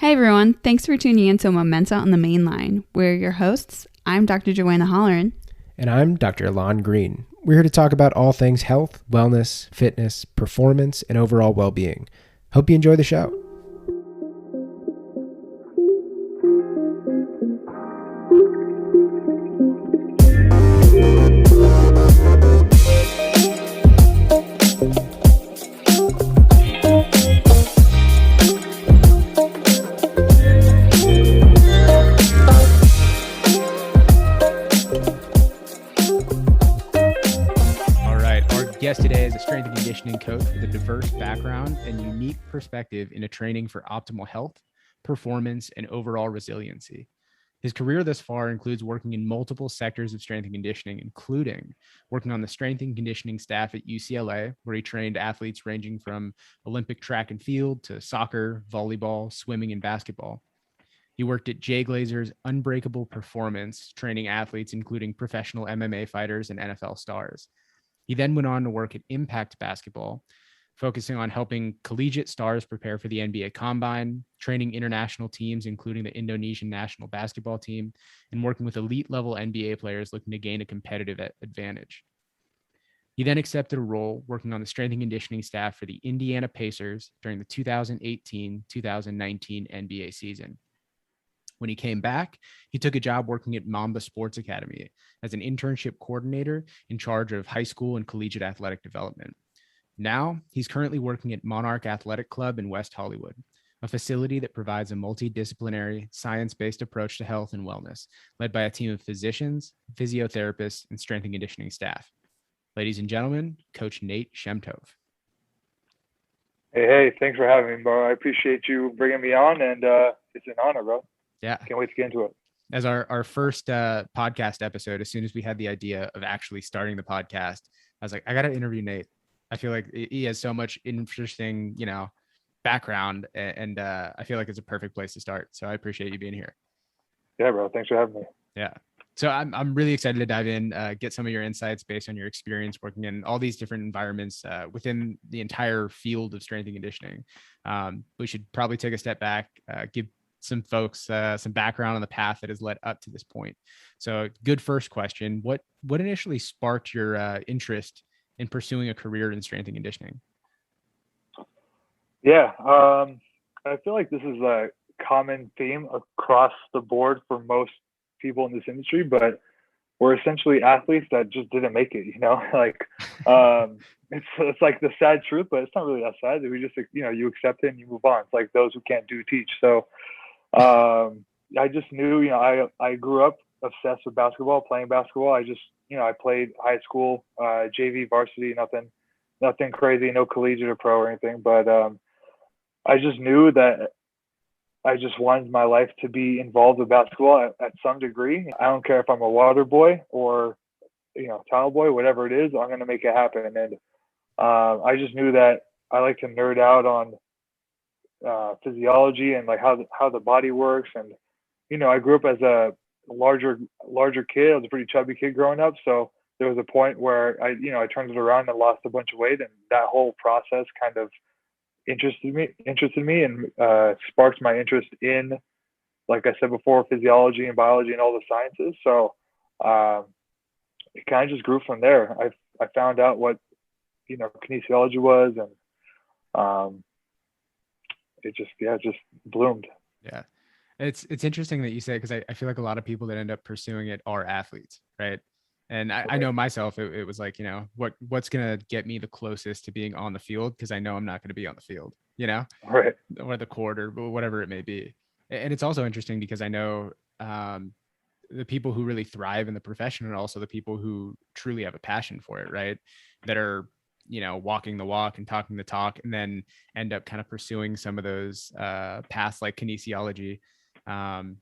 Hey everyone, thanks for tuning in to Momenta on the main line. We're your hosts. I'm Dr. Joanna Holleran. And I'm Dr. Ilan Green. We're here to talk about all things health, wellness, fitness, performance, and overall well-being. Hope you enjoy the show. Guest today is a strength and conditioning coach with a diverse background and unique perspective into training for optimal health, performance, and overall resiliency. His career thus far includes working in multiple sectors of strength and conditioning, including working on the strength and conditioning staff at UCLA, where he trained athletes ranging from Olympic track and field to soccer, volleyball, swimming, and basketball. He worked at Jay Glazer's Unbreakable Performance, training athletes including professional MMA fighters and NFL stars. He then went on to work at Impact Basketball, focusing on helping collegiate stars prepare for the NBA Combine, training international teams, including the Indonesian national basketball team, and working with elite-level NBA players looking to gain a competitive advantage. He then accepted a role working on the strength and conditioning staff for the Indiana Pacers during the 2018-2019 NBA season. When he came back, he took a job working at Mamba Sports Academy as an internship coordinator in charge of high school and collegiate athletic development. Now, he's currently working at Monarch Athletic Club in West Hollywood, a facility that provides a multidisciplinary, science-based approach to health and wellness, led by a team of physicians, physiotherapists, and strength and conditioning staff. Ladies and gentlemen, Coach Nate Shemtov. Hey, thanks for having me, bro. I appreciate you bringing me on, and it's an honor, bro. Yeah. Can't wait to get into it. As our first podcast episode, as soon as we had the idea of actually starting the podcast, I was like, I got to interview Nate. I feel like he has so much interesting, background, and I feel like it's a perfect place to start. So I appreciate you being here. Yeah, bro. Thanks for having me. Yeah. So I'm really excited to dive in, get some of your insights based on your experience working in all these different environments within the entire field of strength and conditioning. We should probably take a step back, give some folks some background on the path that has led up to this point. So good first question. What initially sparked your interest in pursuing a career in strength and conditioning? Yeah, I feel like this is a common theme across the board for most people in this industry, but we're essentially athletes that just didn't make it, like it's like the sad truth, but it's not really that sad. We just, you accept it and you move on. It's like those who can't do teach. So I just knew, I grew up obsessed with basketball, playing basketball. I just, I played high school, JV, varsity, nothing crazy, no collegiate or pro or anything. But I just knew that I just wanted my life to be involved with basketball at some degree. I don't care if I'm a water boy or, tile boy, whatever it is, I'm going to make it happen. And I just knew that I like to nerd out on physiology and like how the body works. And I grew up as a larger kid. I was a pretty chubby kid growing up, so there was a point where I turned it around and lost a bunch of weight, and that whole process kind of interested me and sparked my interest in, like I said before, physiology and biology and all the sciences. So it kind of just grew from there. I found out what kinesiology was, and it just bloomed. Yeah. It's interesting that you say, because I feel like a lot of people that end up pursuing it are athletes, right? And I know myself, it was like, what's going to get me the closest to being on the field, because I know I'm not going to be on the field, right, or the court or whatever it may be. And it's also interesting because I know the people who really thrive in the profession are also the people who truly have a passion for it, right? That are walking the walk and talking the talk, and then end up kind of pursuing some of those paths like kinesiology, and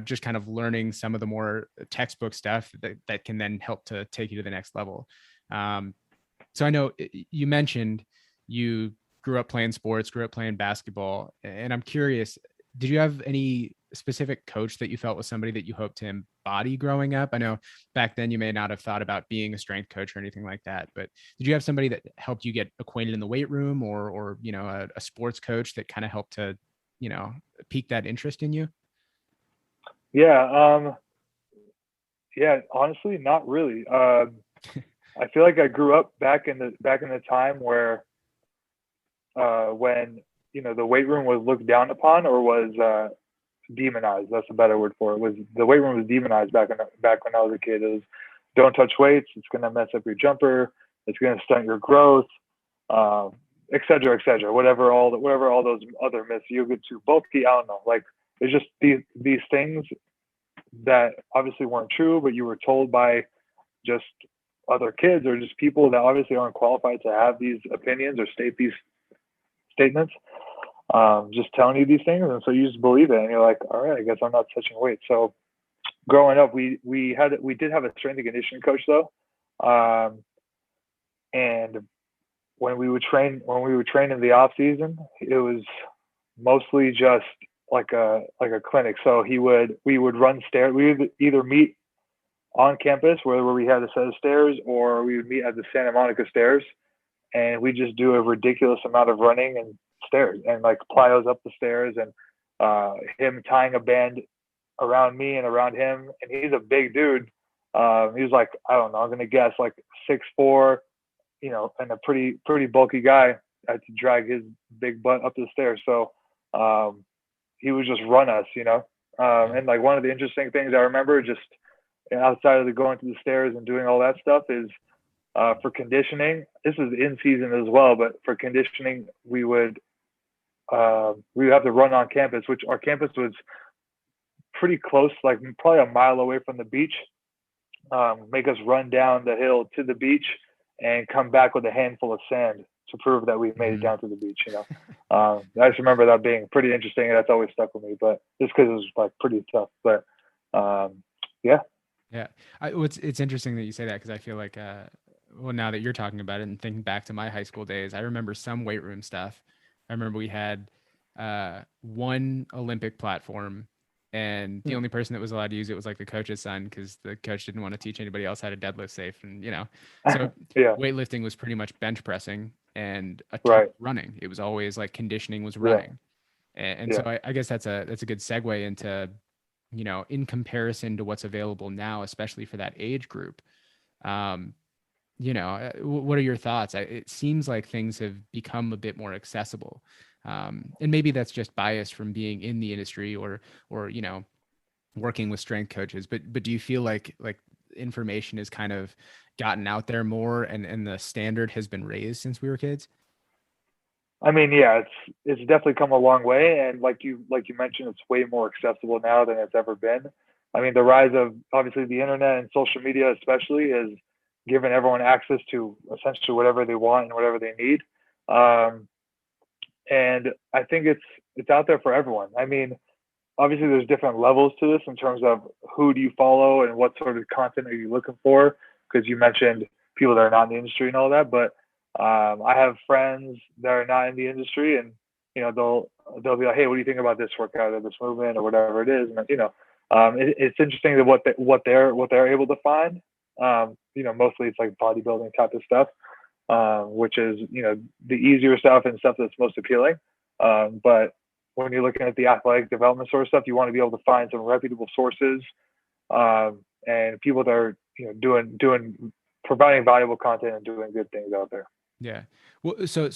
just kind of learning some of the more textbook stuff that can then help to take you to the next level. So I know you mentioned you grew up playing sports, grew up playing basketball, and I'm curious, did you have any specific coach that you felt was somebody that you hoped to embody growing up? I know back then you may not have thought about being a strength coach or anything like that, but did you have somebody that helped you get acquainted in the weight room, or a sports coach that kind of helped to piqued that interest in you? Yeah. Yeah, honestly, not really. I feel like I grew up back in the time where when the weight room was looked down upon or was demonized. That's a better word for it. Was the weight room was demonized back when I was a kid. It was, don't touch weights. It's gonna mess up your jumper. It's gonna stunt your growth, et cetera, et cetera. Whatever all those other myths. You'll get too bulky. I don't know. Like it's just these things that obviously weren't true, but you were told by just other kids or just people that obviously aren't qualified to have these opinions or state these statements, just telling you these things, and so you just believe it, and you're like, all right, I guess I'm not touching weight. So growing up, we did have a strength and conditioning coach though, and when we would train in the off season, it was mostly just like a clinic. So we would run stairs. We would either meet on campus where we had a set of stairs, or we would meet at the Santa Monica stairs, and we just do a ridiculous amount of running and stairs and like plyos up the stairs, and him tying a band around me and around him. And he's a big dude. He was like, I don't know, I'm gonna guess like 6'4", and a pretty bulky guy. I had to drag his big butt up the stairs. So he would just run us, and like one of the interesting things I remember, just outside of the going to the stairs and doing all that stuff, is for conditioning. This is in season as well, but for conditioning, we would have to run on campus, which our campus was pretty close, like probably a mile away from the beach. Make us run down the hill to the beach and come back with a handful of sand to prove that we made it down to the beach. I just remember that being pretty interesting, and that's always stuck with me. But just because it was like pretty tough. But yeah. It's interesting that you say that, because I feel like well, now that you're talking about it and thinking back to my high school days, I remember some weight room stuff. I remember we had one Olympic platform, and the only person that was allowed to use it was like the coach's son, because the coach didn't want to teach anybody else how to deadlift safe. And, so weightlifting was pretty much bench pressing and a ton of running. It was always like conditioning was running. And so I guess that's a good segue into, in comparison to what's available now, especially for that age group. What are your thoughts? It seems like things have become a bit more accessible. And maybe that's just bias from being in the industry or working with strength coaches, but do you feel like information has kind of gotten out there more, and the standard has been raised since we were kids? I mean, yeah, it's definitely come a long way, and like you mentioned, it's way more accessible now than it's ever been. I mean, the rise of obviously the internet and social media especially has given everyone access to essentially whatever they want and whatever they need. And I think it's out there for everyone. I mean, obviously there's different levels to this in terms of who do you follow and what sort of content are you looking for, because you mentioned people that are not in the industry and all that. But I have friends that are not in the industry, and they'll be like, hey, what do you think about this workout or this movement or whatever it is? And it's interesting that what they're able to find. Mostly it's like bodybuilding type of stuff, which is the easier stuff and stuff that's most appealing. But when you're looking at the athletic development sort of stuff, you want to be able to find some reputable sources and people that are providing valuable content and doing good things out there. Yeah. Well, so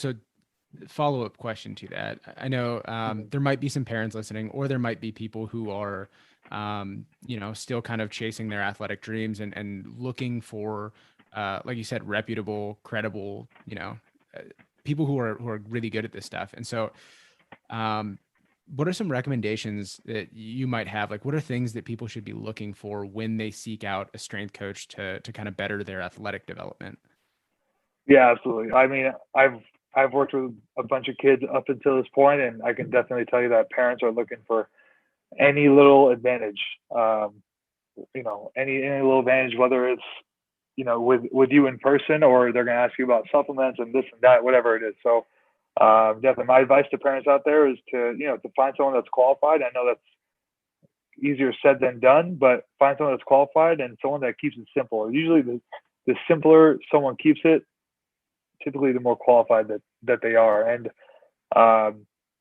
follow-up question to that. I know there might be some parents listening, or there might be people who are still kind of chasing their athletic dreams and looking for like you said, reputable, credible, people who are really good at this stuff. And so what are some recommendations that you might have? Like, what are things that people should be looking for when they seek out a strength coach to kind of better their athletic development? Yeah, absolutely. I mean, I've worked with a bunch of kids up until this point, and I can definitely tell you that parents are looking for any little advantage, any little advantage, whether it's, with you in person, or they're going to ask you about supplements and this and that, whatever it is. So definitely my advice to parents out there is to find someone that's qualified. I know that's easier said than done, but find someone that's qualified and someone that keeps it simple. Usually the simpler someone keeps it, typically the more qualified that they are. And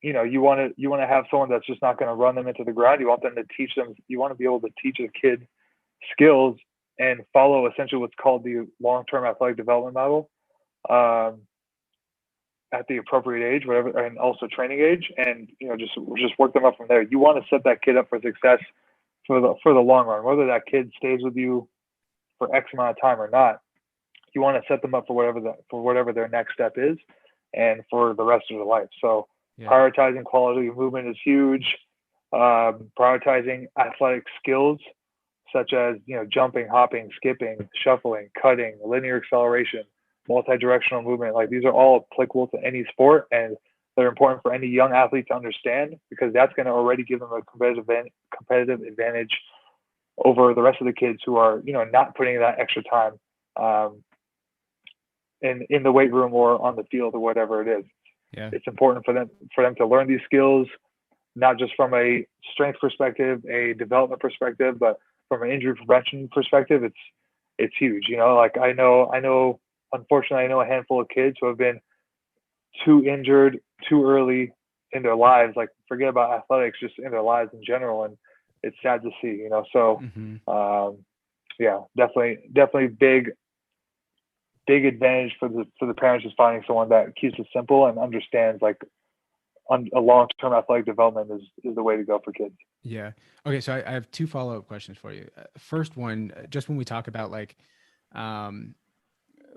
you want to have someone that's just not going to run them into the ground. You want them to teach them. You want to be able to teach a kid skills and follow essentially what's called the long-term athletic development model at the appropriate age, whatever, and also training age, and just work them up from there. You want to set that kid up for success for the long run, whether that kid stays with you for X amount of time or not. You want to set them up for whatever their next step is, and for the rest of their life. So prioritizing quality of movement is huge. Prioritizing athletic skills such as jumping, hopping, skipping, shuffling, cutting, linear acceleration, multi-directional movement. Like, these are all applicable to any sport, and they're important for any young athlete to understand, because that's going to already give them a competitive advantage over the rest of the kids who are not putting that extra time in the weight room or on the field or whatever it is. It's important for them to learn these skills, not just from a strength perspective, a development perspective, but from an injury prevention perspective. It's huge. Like, I know unfortunately, I know a handful of kids who have been too injured too early in their lives. Like, forget about athletics, just in their lives in general, and it's sad to see. So definitely big advantage for the parents is finding someone that keeps it simple and understands, like, a long-term athletic development is the way to go for kids. Yeah. Okay. So I have two follow-up questions for you. First one, just when we talk about like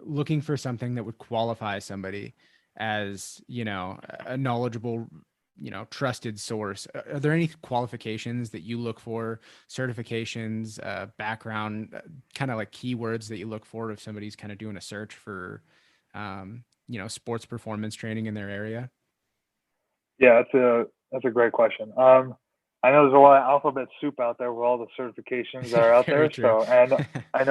looking for something that would qualify somebody as, a knowledgeable, trusted source, are there any qualifications that you look for, certifications, background, kind of like keywords that you look for if somebody's kind of doing a search for, sports performance training in their area? Yeah, that's a great question. I know there's a lot of alphabet soup out there with all the certifications that are out there. True. So, and I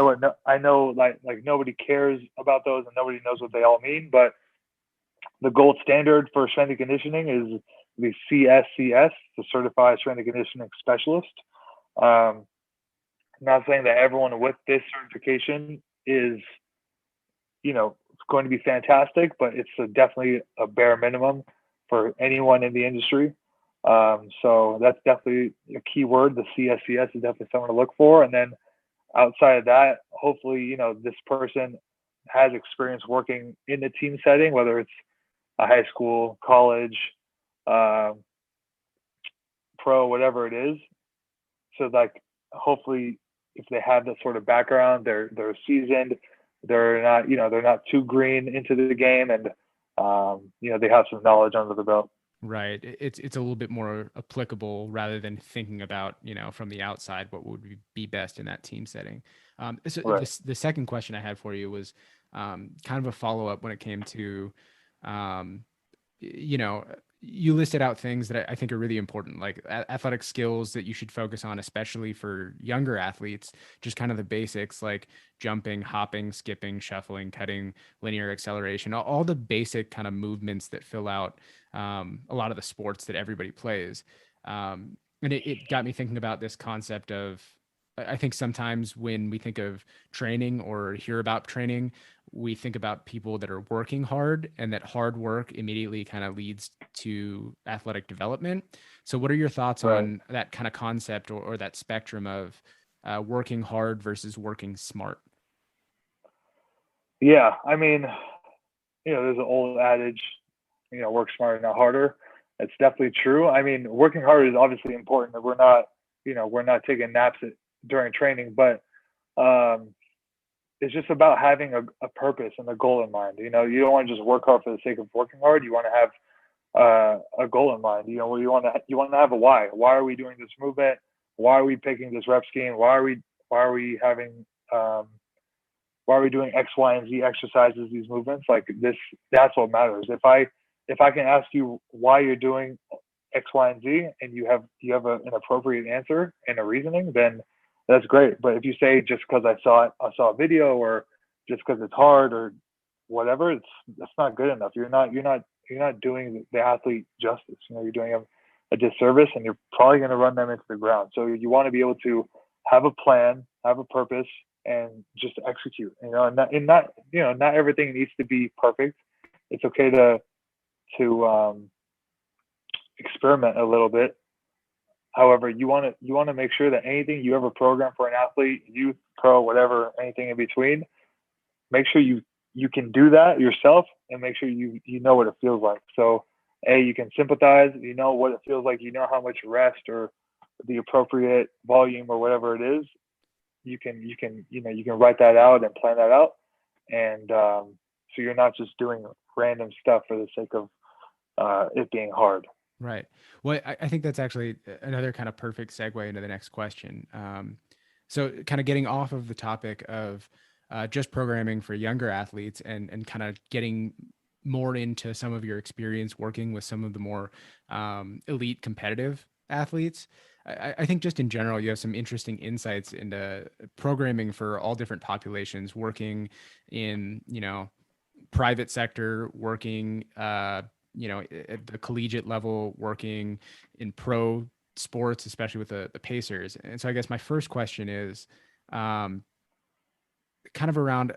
know like nobody cares about those and nobody knows what they all mean, but the gold standard for strength and conditioning is the CSCS, the Certified Strength and Conditioning Specialist. I'm not saying that everyone with this certification is, going to be fantastic, but it's definitely a bare minimum for anyone in the industry. So that's definitely a key word. The CSCS is definitely someone to look for. And then outside of that, hopefully, this person has experience working in the team setting, whether it's a high school, college, pro, whatever it is. So, like, hopefully if they have that sort of background, they're seasoned, they're not too green into the game, and they have some knowledge under the belt. Right. It's a little bit more applicable rather than thinking about, from the outside, what would be best in that team setting. So Right. the second question I had for you was kind of a follow-up when it came to, you listed out things that I think are really important, like athletic skills that you should focus on, especially for younger athletes, just kind of the basics like jumping, hopping, skipping, shuffling, cutting, linear acceleration, all the basic kind of movements that fill out a lot of the sports that everybody plays. And it got me thinking about this concept of, I think sometimes when we think of training or hear about training, we think about people that are working hard, and that hard work immediately kind of leads to athletic development. So what are your thoughts Right. on that kind of concept or that spectrum of working hard versus working smart? Yeah. I mean, there's an old adage, work smarter, not harder. It's definitely true. I mean, working hard is obviously important. We're not taking naps during training, but it's just about having a purpose and a goal in mind. You don't want to just work hard for the sake of working hard. You want to have a goal in mind. You want to have a why. Why are we doing this movement? Why are we picking this rep scheme? Why are we having why are we doing X, Y, and Z exercises, these movements? Like this, that's what matters. If I can ask you why you're doing X, Y, and Z, and you have an appropriate answer and a reasoning, then that's great. But if you say just because I saw a video, or just because it's hard or whatever, that's not good enough. You're not doing the athlete justice. You're doing them a disservice, and you're probably going to run them into the ground. So you want to be able to have a plan, have a purpose, and just execute. And not everything needs to be perfect. It's okay to experiment a little bit. However, you want to make sure that anything you ever program for an athlete, youth, pro, whatever, anything in between, make sure you can do that yourself, and make sure you know what it feels like. So, you can sympathize, you know what it feels like, you know how much rest or the appropriate volume or whatever it is. You can write that out and plan that out, and so you're not just doing random stuff for the sake of it being hard. Right. Well, I think that's actually another kind of perfect segue into the next question. So kind of getting off of the topic of just programming for younger athletes, and kind of getting more into some of your experience working with some of the more elite competitive athletes. I think just in general, you have some interesting insights into programming for all different populations, working in, private sector, working, at the collegiate level, working in pro sports, especially with the Pacers. And so I guess my first question is, kind of around,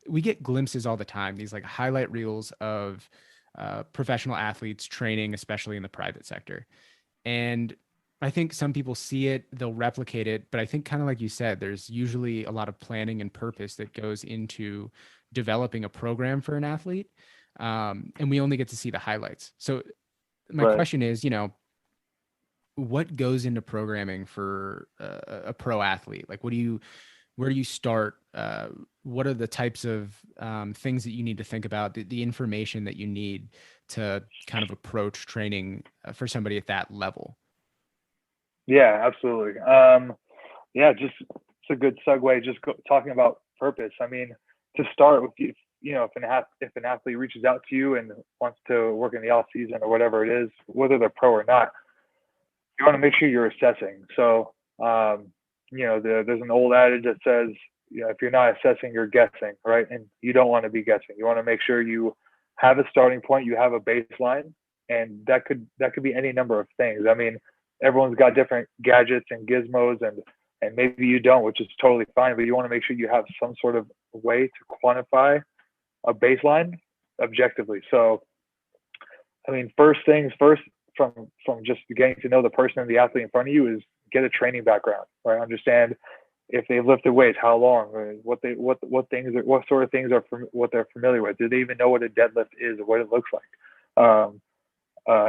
we get glimpses all the time, these like highlight reels of professional athletes training, especially in the private sector. And I think some people see it, they'll replicate it, but I think kind of like you said, there's usually a lot of planning and purpose that goes into developing a program for an athlete. And we only get to see the highlights. So my Right. question is, what goes into programming for a pro athlete? Like, where do you start? What are the types of things that you need to think about, the information that you need to kind of approach training for somebody at that level? Yeah, absolutely. Yeah, just it's a good segue. Just talking about purpose. I mean, to start with, if an athlete reaches out to you and wants to work in the off season or whatever it is, whether they're pro or not, you want to make sure you're assessing. So, there's an old adage that says, if you're not assessing, you're guessing, right? And you don't want to be guessing. You want to make sure you have a starting point, you have a baseline, and that could be any number of things. I mean, everyone's got different gadgets and gizmos, and maybe you don't, which is totally fine. But you want to make sure you have some sort of way to quantify a baseline objectively. So, I mean, first things first, from just getting to know the person and the athlete in front of you, is get a training background, right? Understand if they've lifted weights, how long, what sort of things are what they're familiar with. Do they even know what a deadlift is or what it looks like?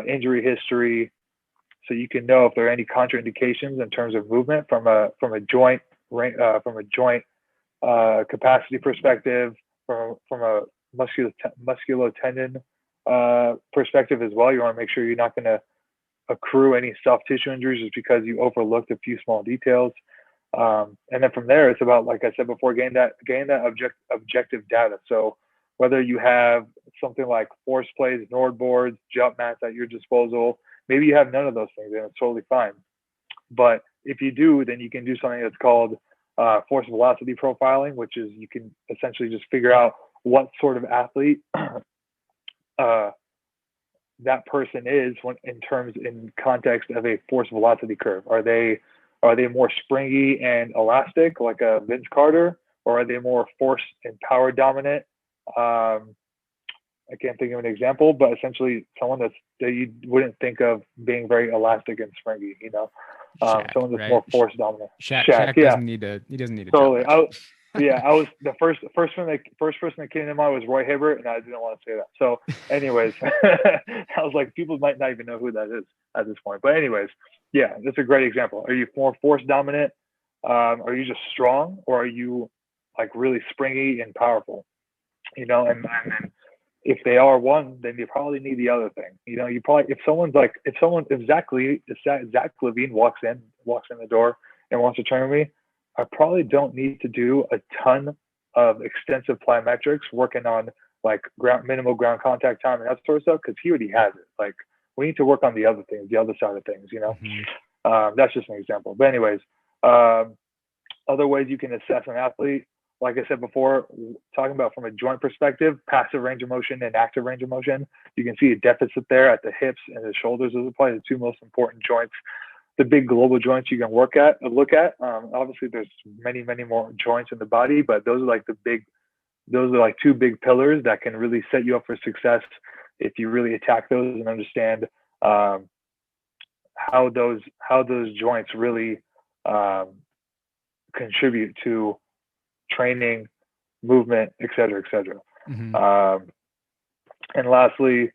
Injury history, so you can know if there are any contraindications in terms of movement from a joint capacity perspective, from a musculotendon perspective as well. You want to make sure you're not going to accrue any soft tissue injuries just because you overlooked a few small details. And then from there, it's about, like I said before, getting that objective data. So whether you have something like force plays, Nord boards, jump mats at your disposal, maybe you have none of those things, and it's totally fine. But if you do, then you can do something that's called force velocity profiling, which is, you can essentially just figure out what sort of athlete that person is in context of a force velocity curve. Are they more springy and elastic like a Vince Carter, or are they more force and power dominant? I can't think of an example, but essentially someone that you wouldn't think of being very elastic and springy, Shaq, someone that's right? more force dominant. Shaq Yeah, doesn't need to. He doesn't need to totally. jump much. I was the first person that came to mind was Roy Hibbert, and I didn't want to say that. So, anyways, I was like, people might not even know who that is at this point. But anyways, yeah, that's a great example. Are you more force dominant? Are you just strong, or are you like really springy and powerful? And if they are one, then you probably need the other thing. You probably, if Zach LaVine walks in the door and wants to train with me, I probably don't need to do a ton of extensive plyometrics, working on like minimal ground contact time and that sort of stuff, because he already has it. Like, we need to work on the other things, the other side of things. Mm-hmm. That's just an example. But anyways, other ways you can assess an athlete, like I said before, talking about from a joint perspective, passive range of motion and active range of motion. You can see a deficit there at the hips and the shoulders. Those are probably the two most important joints, the big global joints you can look at. Obviously, there's many more joints in the body, but those are like two big pillars that can really set you up for success if you really attack those and understand how those joints really contribute to training, movement, et cetera, et cetera. And lastly,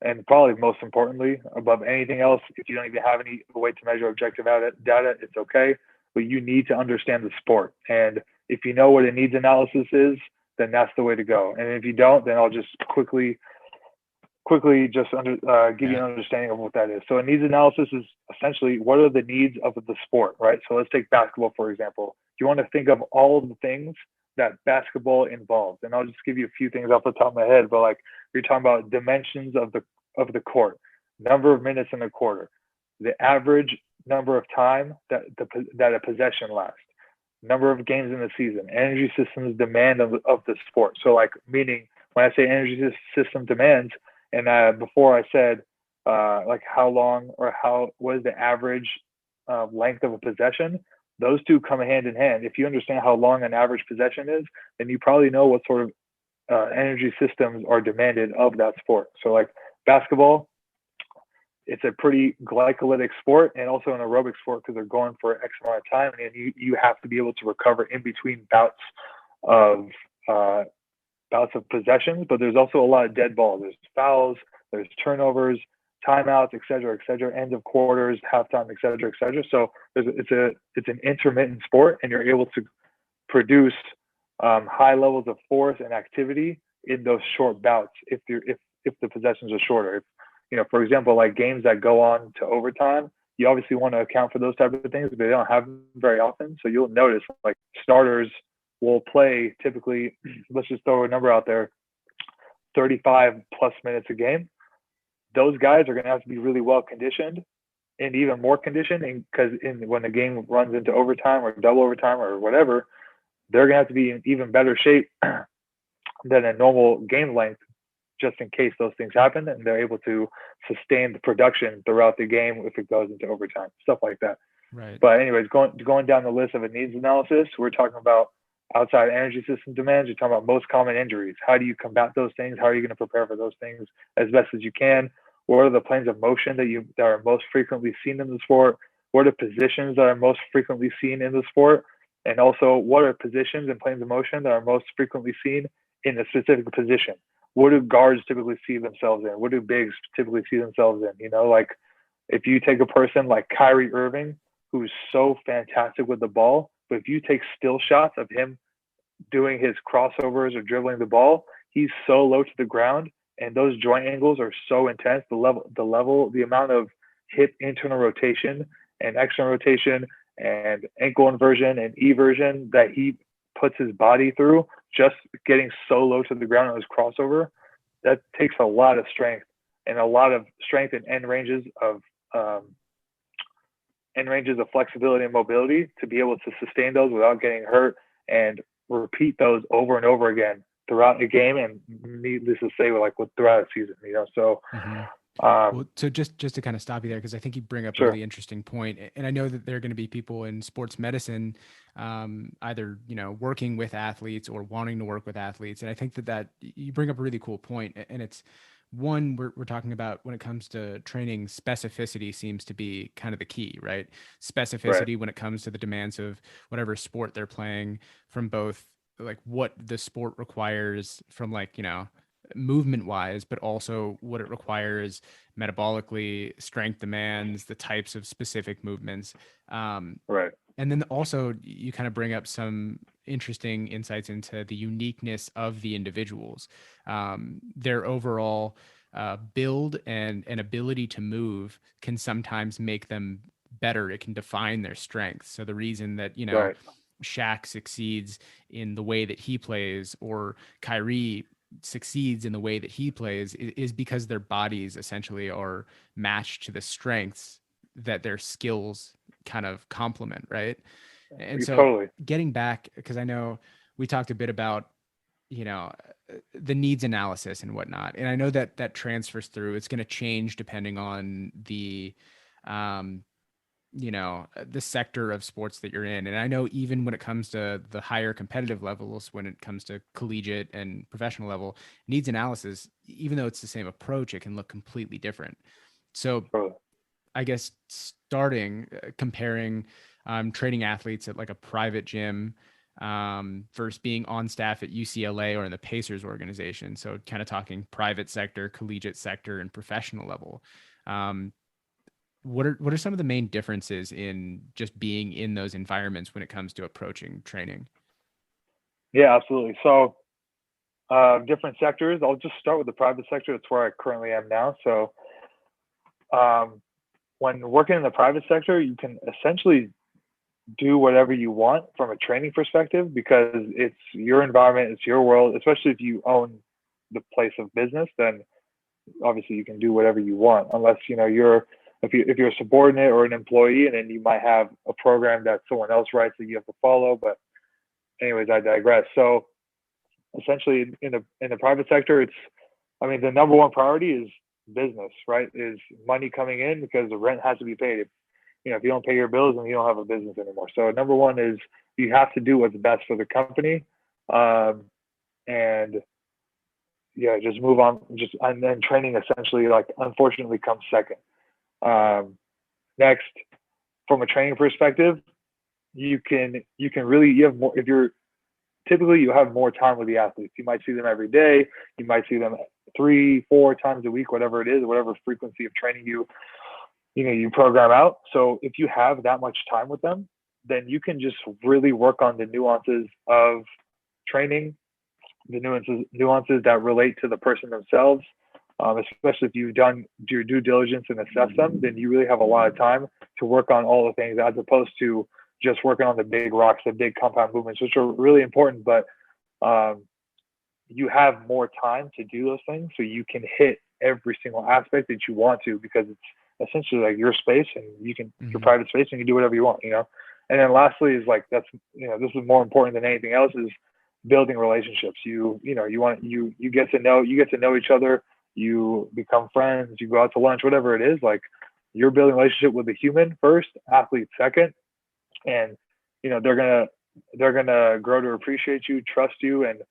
and probably most importantly, above anything else, if you don't even have any way to measure objective data, it's okay. But you need to understand the sport. And if you know what a needs analysis is, then that's the way to go. And if you don't, then I'll just quickly just give you an understanding of what that is. So a needs analysis is essentially what are the needs of the sport, right? So let's take basketball, for example. You want to think of all of the things that basketball involves. And I'll just give you a few things off the top of my head, but like you're talking about dimensions of the court, number of minutes in a quarter, the average number of time that a possession lasts, number of games in the season, energy systems demand of the sport. So like, meaning when I say energy system demands, and before I said like how long or what is the average length of a possession, those two come hand in hand. If you understand how long an average possession is, then you probably know what sort of energy systems are demanded of that sport. So like basketball, it's a pretty glycolytic sport and also an aerobic sport because they're going for X amount of time, and you have to be able to recover in between bouts of possessions. But there's also a lot of dead balls. There's fouls, there's turnovers, timeouts, et cetera, end of quarters, halftime, et cetera, et cetera. So it's an intermittent sport, and you're able to produce high levels of force and activity in those short bouts if the possessions are shorter. If, for example, like games that go on to overtime, you obviously want to account for those type of things, but they don't happen very often. So you'll notice like starters will play typically, let's just throw a number out there, 35 plus minutes a game. Those guys are going to have to be really well conditioned and even more conditioned, because when the game runs into overtime or double overtime or whatever, they're going to have to be in even better shape than a normal game length, just in case those things happen, and they're able to sustain the production throughout the game if it goes into overtime, stuff like that. Right. But anyways, going down the list of a needs analysis, we're talking about outside energy system demands. You're talking about most common injuries. How do you combat those things? How are you going to prepare for those things as best as you can? What are the planes of motion that are most frequently seen in the sport? What are positions that are most frequently seen in the sport? And also, what are positions and planes of motion that are most frequently seen in a specific position? What do guards typically see themselves in? What do bigs typically see themselves in? Like if you take a person like Kyrie Irving, who's so fantastic with the ball, but if you take still shots of him doing his crossovers or dribbling the ball, he's so low to the ground, and those joint angles are so intense. The amount of hip internal rotation and external rotation and ankle inversion and eversion that he puts his body through, just getting so low to the ground on his crossover, that takes a lot of strength and end ranges of flexibility and mobility to be able to sustain those without getting hurt and repeat those over and over again throughout a game, and needless to say, throughout a season. So. Well, so just to kind of stop you there, because I think you bring up a really interesting point, and I know that there are going to be people in sports medicine, either working with athletes or wanting to work with athletes, and I think that you bring up a really cool point, and it's one we're talking about when it comes to training. Specificity seems to be kind of the key, right? Specificity when it comes to the demands of whatever sport they're playing, from both like what the sport requires from movement wise, but also what it requires metabolically, strength demands, the types of specific movements. Right. And then also you kind of bring up some interesting insights into the uniqueness of the individuals, their overall build and ability to move can sometimes make them better. It can define their strengths. So the reason that, Shaq succeeds in the way that he plays, or Kyrie succeeds in the way that he plays, is because their bodies essentially are matched to the strengths that their skills kind of complement, right? And so getting back, because I know we talked a bit about the needs analysis and whatnot, and I know that transfers through. It's going to change depending on the the sector of sports that you're in. And I know even when it comes to the higher competitive levels, when it comes to collegiate and professional level, needs analysis, even though it's the same approach, it can look completely different. So I guess comparing training athletes at like a private gym versus being on staff at UCLA or in the Pacers organization. So kind of talking private sector, collegiate sector, and professional level. Um, what are some of the main differences in just being in those environments when it comes to approaching training? Yeah, absolutely. So different sectors. I'll just start with the private sector. That's where I currently am now. So when working in the private sector, you can essentially do whatever you want from a training perspective because it's your environment, it's your world. Especially if you own the place of business, then obviously you can do whatever you want, unless you're if you're a subordinate or an employee, and then you might have a program that someone else writes that you have to follow. But anyways, I digress. So essentially, in the private sector, the number one priority is business, right? Is money coming in because the rent has to be paid. If you don't pay your bills, then you don't have a business anymore. So number one is you have to do what's best for the company, and yeah, just move on. And then training essentially, like, unfortunately, comes second. Next, from a training perspective, you have more. If you're typically, you have more time with the athletes. You might see them every day. You might see them 3-4 times a week, whatever it is, whatever frequency of training you program out. So if you have that much time with them, then you can just really work on the nuances of training, the nuances that relate to the person themselves. Especially if you've done your due diligence and assess them, then you really have a lot of time to work on all the things, as opposed to just working on the big rocks, the big compound movements, which are really important. But you have more time to do those things, so you can hit every single aspect that you want to, because it's essentially like your space, and you can your private space, and you can do whatever you want. And then lastly is like, this is more important than anything else, is building relationships. You get to know each other. You become friends, you go out to lunch, whatever it is. Like, you're building a relationship with the human first, athlete second, and they're gonna grow to appreciate you, trust you, and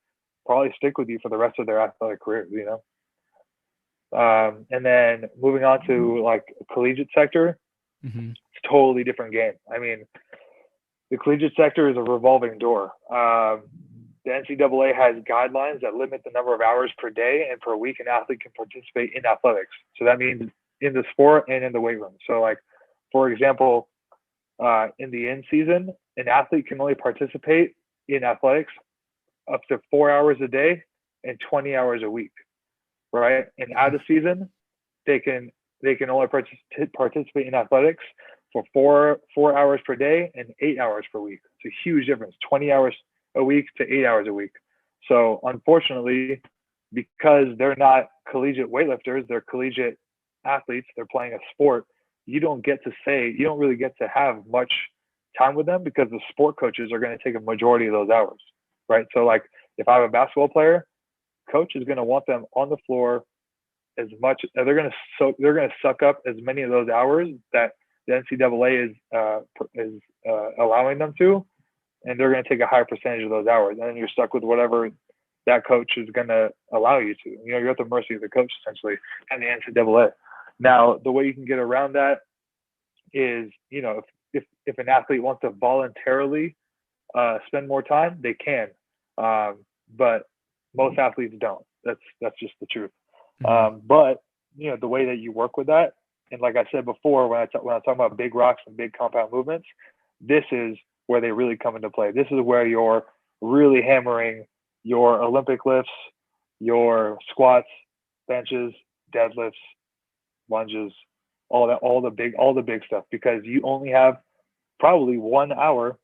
probably stick with you for the rest of their athletic careers. And then moving on to like collegiate sector, it's a totally different game. I mean, the collegiate sector is a revolving door. The NCAA has guidelines that limit the number of hours per day and per week an athlete can participate in athletics. So that means in the sport and in the weight room. So, like, for example, in the in season, an athlete can only participate in athletics up to 4 hours a day and 20 hours a week, right? And out of season, they can only participate in athletics for 4 hours per day and 8 hours per week. It's a huge difference, 20 hours a week to 8 hours a week. So unfortunately, because they're not collegiate weightlifters, they're collegiate athletes, they're playing a sport, you don't really get to have much time with them, because the sport coaches are going to take a majority of those hours, right? So, like, if I have a basketball player, coach is going to want them on the floor as much. They're going to suck up as many of those hours that the NCAA is allowing them to, and they're going to take a higher percentage of those hours, and then you're stuck with whatever that coach is going to allow you to. You're at the mercy of the coach, essentially, and the NCAA. Now, the way you can get around that is, if an athlete wants to voluntarily spend more time, they can, but most athletes don't. That's just the truth. But the way that you work with that, and like I said before, when I'm talking about big rocks and big compound movements, this is where they really come into play. This is where you're really hammering your Olympic lifts, your squats, benches, deadlifts, lunges, all the big stuff, because you only have probably 1 hour,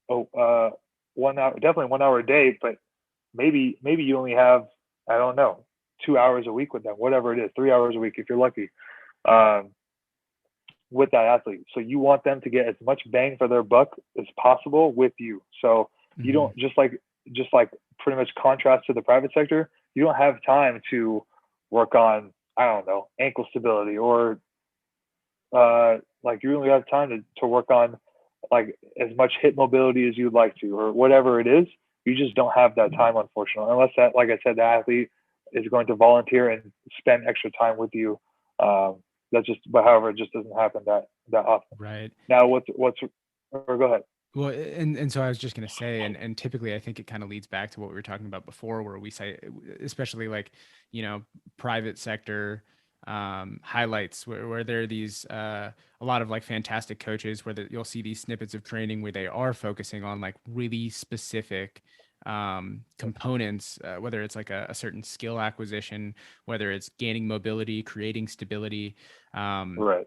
1 hour, definitely 1 hour a day, but maybe you only have, I don't know, 2 hours a week with them, whatever it is, 3 hours a week if you're lucky, with that athlete. So you want them to get as much bang for their buck as possible with you. So you don't, just like pretty much contrast to the private sector, you don't have time to work on, I don't know, ankle stability, or like, you really have time to work on like as much hip mobility as you'd like to, or whatever it is. You just don't have that time, unfortunately, unless like I said, the athlete is going to volunteer and spend extra time with you but however, it just doesn't happen that often. Right. Now, or go ahead. Well, and so I was just going to say, and typically I think it kind of leads back to what we were talking about before, where we say, especially like, private sector highlights where there are these a lot of like fantastic coaches where you'll see these snippets of training where they are focusing on like really specific components, whether it's like a certain skill acquisition, whether it's gaining mobility, creating stability, Right.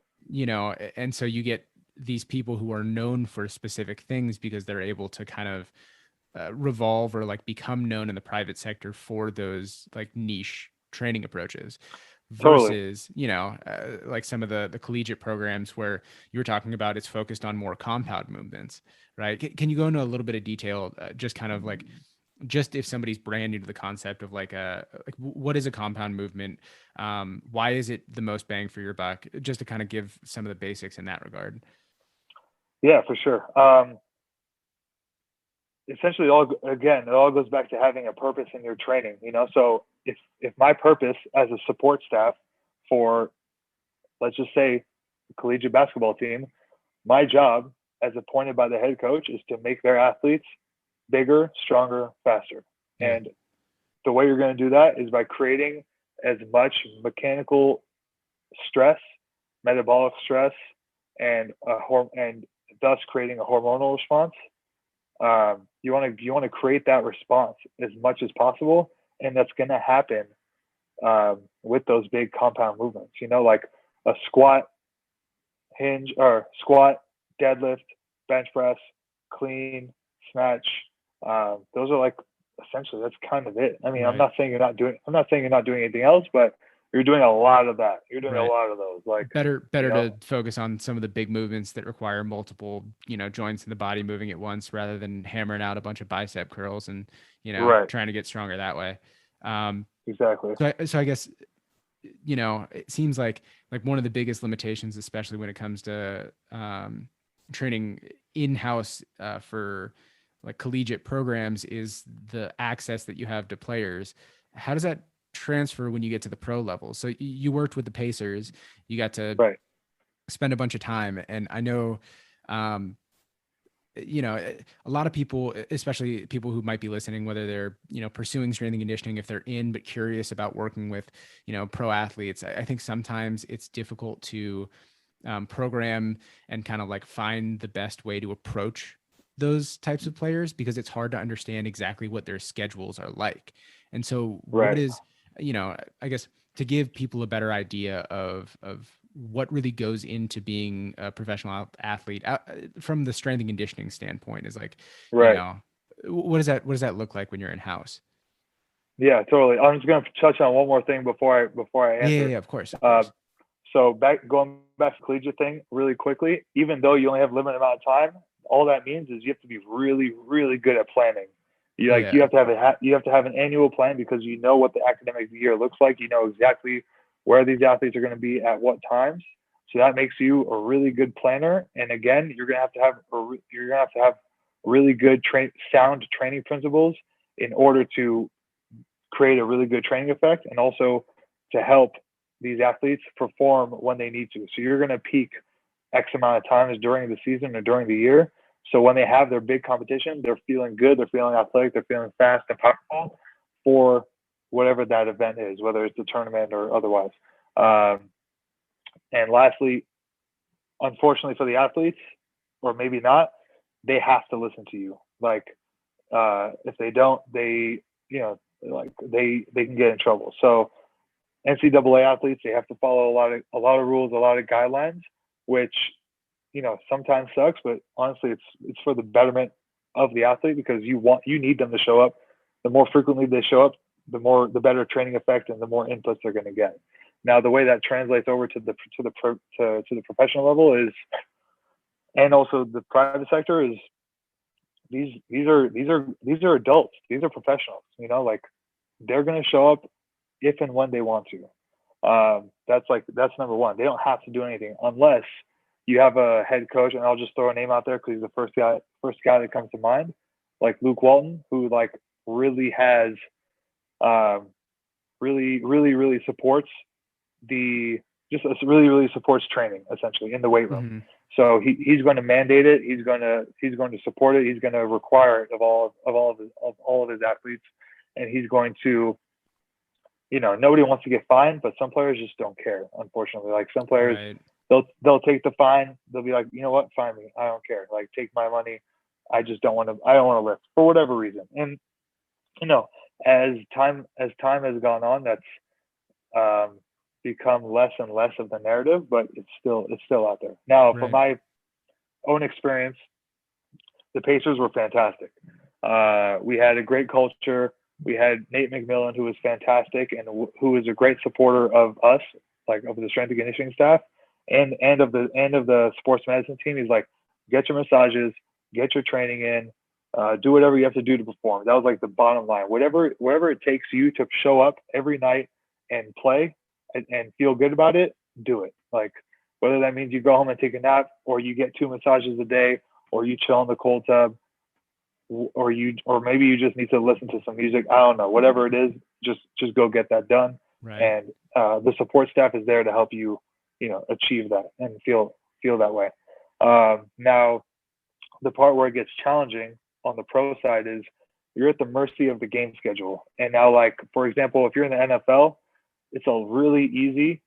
and so you get these people who are known for specific things because they're able to kind of revolve or like become known in the private sector for those like niche training approaches Totally. versus, like some of the collegiate programs where you were talking about, it's focused on more compound movements, right? Can you go into a little bit of detail, just kind of like, just if somebody's brand new to the concept of like what is a compound movement? Why is it the most bang for your buck? Just to kind of give some of the basics in that regard. Yeah, for sure. Essentially, it all goes back to having a purpose in your training. So if my purpose as a support staff for, let's just say, the collegiate basketball team, my job as appointed by the head coach is to make their athletes bigger, stronger, faster. Yeah. And the way you're going to do that is by creating as much mechanical stress, metabolic stress, and thus creating a hormonal response. You want to create that response as much as possible, and that's going to happen with those big compound movements. Like a squat, hinge, or squat, deadlift, bench press, clean, snatch. Those are like essentially, that's kind of it. I mean, right. I'm not saying you're not doing anything else, but you're doing a lot of that. You're doing right. a lot of those. Like better to focus on some of the big movements that require multiple, joints in the body moving at once, rather than hammering out a bunch of bicep curls and, right. trying to get stronger that way. Exactly. So I guess, it seems like one of the biggest limitations, especially when it comes to training in-house for like collegiate programs, is the access that you have to players. How does that transfer when you get to the pro level? So you worked with the Pacers, you got to right. spend a bunch of time, and I know a lot of people, especially people who might be listening, whether they're pursuing strength and conditioning, if they're in but curious about working with pro athletes, I think sometimes it's difficult to program and kind of like find the best way to approach those types of players, because it's hard to understand exactly what their schedules are like. And so right. what is, I guess, to give people a better idea of what really goes into being a professional athlete from the strength and conditioning standpoint, is like, right. What does that look like when you're in house? Yeah, totally. I'm just going to touch on one more thing before I answer. Yeah, of course. So going back to the collegiate thing really quickly, even though you only have a limited amount of time, all that means is you have to be really, really good at planning. You have to have an annual plan, because you know what the academic year looks like. You know exactly where these athletes are going to be at what times. So that makes you a really good planner. And again, you're going to have to have really good sound training principles in order to create a really good training effect, and also to help these athletes perform when they need to. So you're going to peak X amount of times during the season or during the year. So when they have their big competition, they're feeling good, they're feeling athletic, they're feeling fast and powerful for whatever that event is, whether it's a tournament or otherwise. And lastly, unfortunately for the athletes, or maybe not, they have to listen to you. Like if they don't, they can get in trouble. So NCAA athletes, they have to follow a lot of rules, a lot of guidelines, which sometimes sucks, but honestly it's for the betterment of the athlete, because you need them to show up. The more frequently they show up, the better training effect and the more inputs they're going to get. Now, the way that translates over to the professional level is, and also the private sector, is these are adults, these are professionals. Like they're going to show up if and when they want to. That's number one. They don't have to do anything unless you have a head coach, and I'll just throw a name out there because he's the first guy that comes to mind, like Luke Walton, who like really has really supports the just really, really supports training essentially in the weight room. Mm-hmm. So he's going to mandate it. He's going to support it. He's going to require it of all of his athletes, and he's going to, nobody wants to get fined, but some players just don't care. Unfortunately, like some players, right. they'll take the fine. They'll be like, you know what, fine me. I don't care. Like take my money. I just don't want to. I don't want to lift for whatever reason. And as time has gone on, that's become less and less of the narrative, but it's still out there. Now, from my own experience, the Pacers were fantastic. We had a great culture. We had Nate McMillan, who was fantastic and who was a great supporter of us, like of the strength and conditioning staff, and of the sports medicine team. He's like, get your massages, get your training in, do whatever you have to do to perform. That was like the bottom line. Whatever it takes you to show up every night and play and feel good about it, do it. Like whether that means you go home and take a nap, or you get 2 massages a day, or you chill in the cold tub, or maybe you just need to listen to some music. I don't know. Whatever it is, just go get that done. Right. And the support staff is there to help you, achieve that and feel that way. Now, the part where it gets challenging on the pro side is you're at the mercy of the game schedule. And now, like, for example, if you're in the NFL, it's all really easy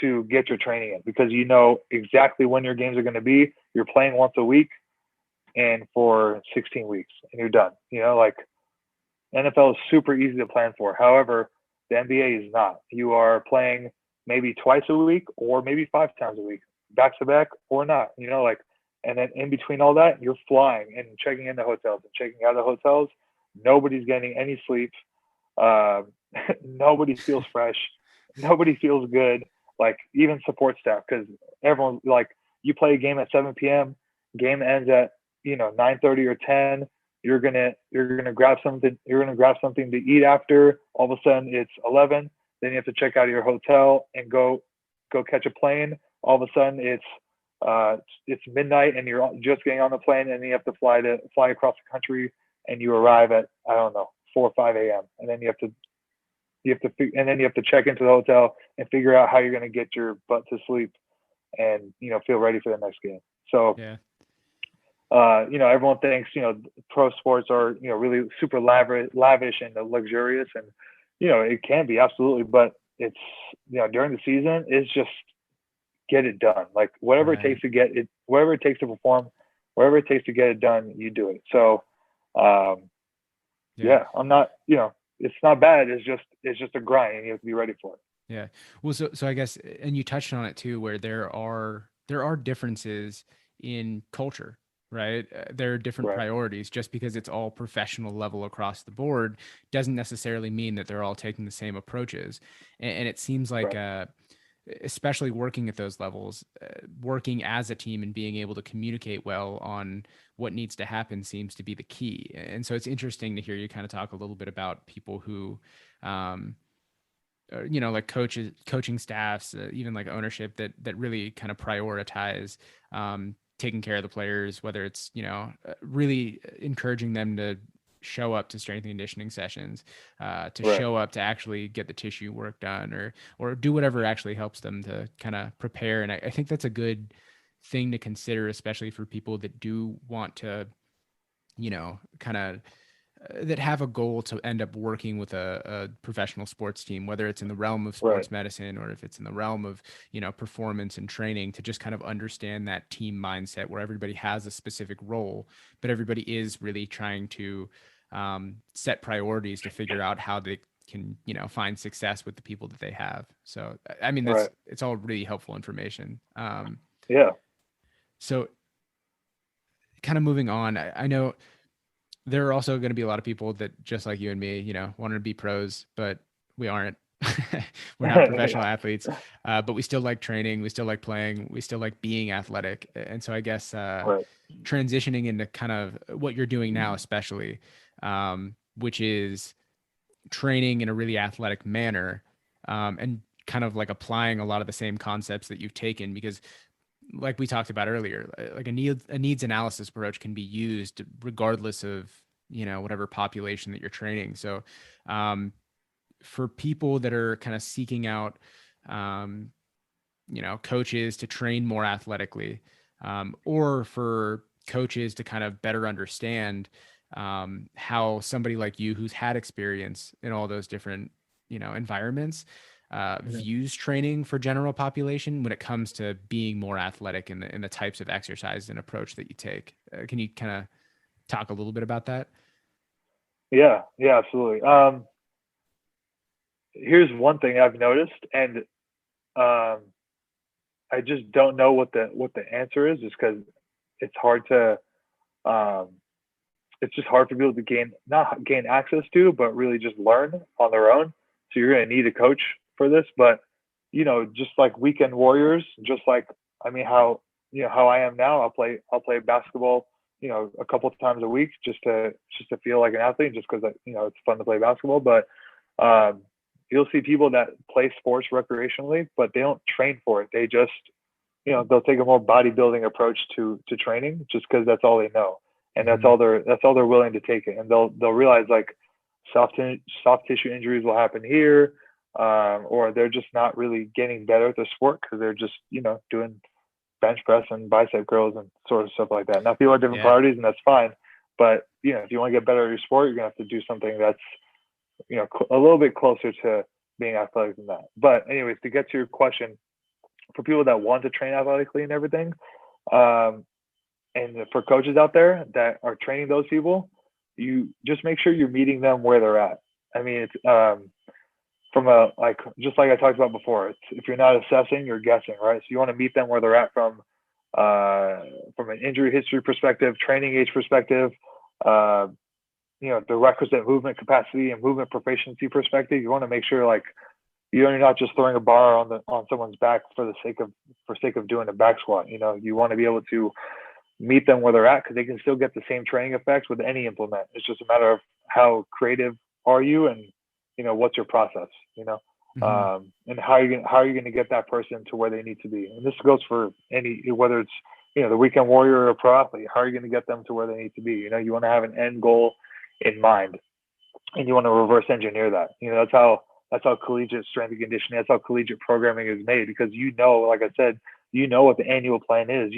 to get your training in because you know exactly when your games are going to be. You're playing once a week and for 16 weeks and you're done. Like NFL is super easy to plan for. However, the NBA is not. You are playing maybe twice a week or maybe 5 times a week, back to back or not, and then in between all that, you're flying and checking in the hotels and checking out of the hotels. Nobody's getting any sleep. Nobody feels fresh. Nobody feels good. Like even support staff, because everyone, like, you play a game at 7 p.m. Game ends at 9:30 or 10. You're gonna grab something. You're gonna grab something to eat after. All of a sudden it's 11. Then you have to check out of your hotel and go catch a plane. All of a sudden it's midnight and you're just getting on the plane, and then you have to fly across the country, and you arrive at, I don't know, 4 or 5 a.m. and then you have to check into the hotel and figure out how you're going to get your butt to sleep and feel ready for the next game. So yeah. Everyone thinks pro sports are really super lavish and luxurious, and it can be, absolutely, but it's during the season, it's just get it done. Like whatever it takes to get it, whatever it takes to perform, whatever it takes to get it done, you do it. So I'm not, it's not bad. It's just a grind, and you have to be ready for it. Yeah. Well, so I guess, and you touched on it too, where there are differences in culture, right? There are different priorities. Just because it's all professional level across the board doesn't necessarily mean that they're all taking the same approaches. And it seems like, especially working at those levels, working as a team and being able to communicate well on what needs to happen seems to be the key. And so it's interesting to hear you kind of talk a little bit about people who, like coaches, coaching staffs, even like ownership that really kind of prioritize taking care of the players, whether it's, really encouraging them to show up to strength and conditioning sessions, show up to actually get the tissue work done, or do whatever actually helps them to kind of prepare. And I think that's a good thing to consider, especially for people that do want to, kind of that have a goal to end up working with a professional sports team, whether it's in the realm of sports medicine or if it's in the realm of, performance and training, to just kind of understand that team mindset where everybody has a specific role, but everybody is really trying to set priorities to figure out how they can, find success with the people that they have. So, I mean, it's all really helpful information. So kind of moving on, I know there are also going to be a lot of people that, just like you and me, wanted to be pros, but we aren't. We're not professional athletes, but we still like training. We still like playing. We still like being athletic. And so I guess transitioning into kind of what you're doing now, especially, which is training in a really athletic manner, and kind of like applying a lot of the same concepts that you've taken, because like we talked about earlier, like a needs analysis approach can be used regardless of, whatever population that you're training. So for people that are kind of seeking out coaches to train more athletically, or for coaches to kind of better understand how somebody like you who's had experience in all those different, environments, views training for general population when it comes to being more athletic in the types of exercise and approach that you take. Can you kind of talk a little bit about that? Yeah, absolutely. Here's one thing I've noticed, and I just don't know what the answer is, just because it's hard to um, it's just hard for people to not gain access to, but really just learn on their own. So you're going to need a coach for this, but just like weekend warriors, just like how I am now. I'll play basketball, a couple of times a week just to feel like an athlete, just because it's fun to play basketball. But um, you'll see people that play sports recreationally, but they don't train for it. They just they'll take a more bodybuilding approach to training just because that's all they know, and that's all they're willing to take it. And they'll realize like soft tissue injuries will happen here, or they're just not really getting better at the sport because they're just doing bench press and bicep curls and sort of stuff like that. Now people have different priorities, and that's fine. But if you want to get better at your sport, you're gonna have to do something that's a little bit closer to being athletic than that. But anyways, to get to your question, for people that want to train athletically and everything, and for coaches out there that are training those people, you just make sure you're meeting them where they're at. I mean, it's just like I talked about before. If you're not assessing, you're guessing, right? So you want to meet them where they're at from an injury history perspective, training age perspective, the requisite movement capacity and movement proficiency perspective. You want to make sure like you're not just throwing a bar on someone's back for the sake of doing a back squat. You want to be able to meet them where they're at, because they can still get the same training effects with any implement. It's just a matter of how creative are you, and what's your process. And how are you going to get that person to where they need to be. And this goes for whether it's the weekend warrior or a pro athlete. How are you going to get them to where they need to be? You want to have an end goal in mind, and you want to reverse engineer that. That's how collegiate strength and conditioning, that's how collegiate programming is made, because like I said, what the annual plan is,